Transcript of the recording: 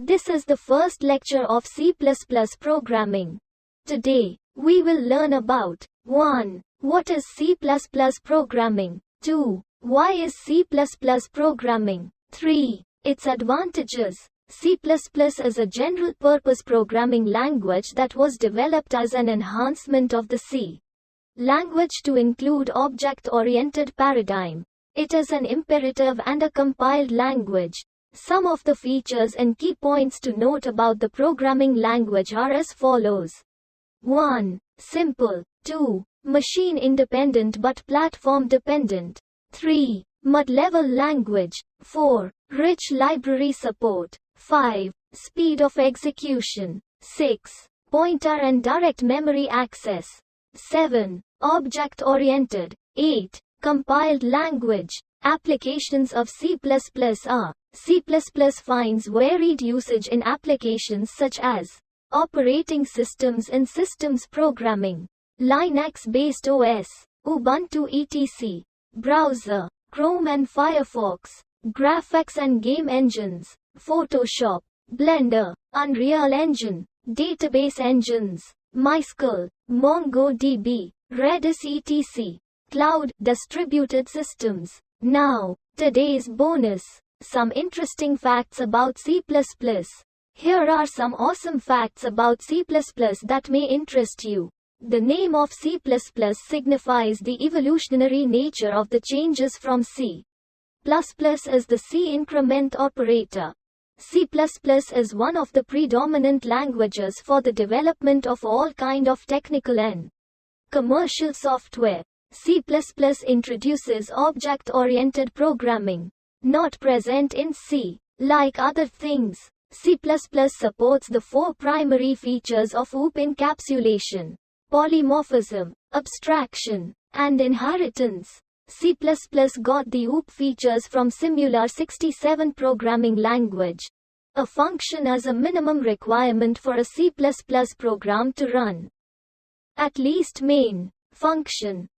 This is the first lecture of C++ programming. Today, we will learn about 1. What is C++ programming? 2. Why is C++ programming? 3. Its advantages. C++ is a general-purpose programming language that was developed as an enhancement of the C language to include object-oriented paradigm. It is an imperative and a compiled language. Some of the features and key points to note about the programming language are as follows. 1. Simple. 2. Machine-independent but platform-dependent. 3. Mid-level language. 4. Rich library support. 5. Speed of execution. 6. Pointer and direct memory access. 7. Object-oriented. 8. Compiled language. Applications of C++ are. C++ finds varied usage in applications such as operating systems and systems programming, Linux-based OS, Ubuntu etc., browser, Chrome and Firefox, graphics and game engines, Photoshop, Blender, Unreal Engine, database engines, MySQL, MongoDB, Redis etc., cloud, distributed systems. Now, today's bonus. Some interesting facts about C++. Here are some awesome facts about C++ that may interest you. The name of C++ signifies the evolutionary nature of the changes from C++ is the C increment operator. C++ is one of the predominant languages for the development of all kind of technical and commercial software. C++ introduces object-oriented programming, not present in C. Like other things, C++ supports the four primary features of OOP: encapsulation, polymorphism, abstraction, and inheritance. C++ got the OOP features from Simular67 programming language. A function is a minimum requirement for a C++ program to run. At least main function.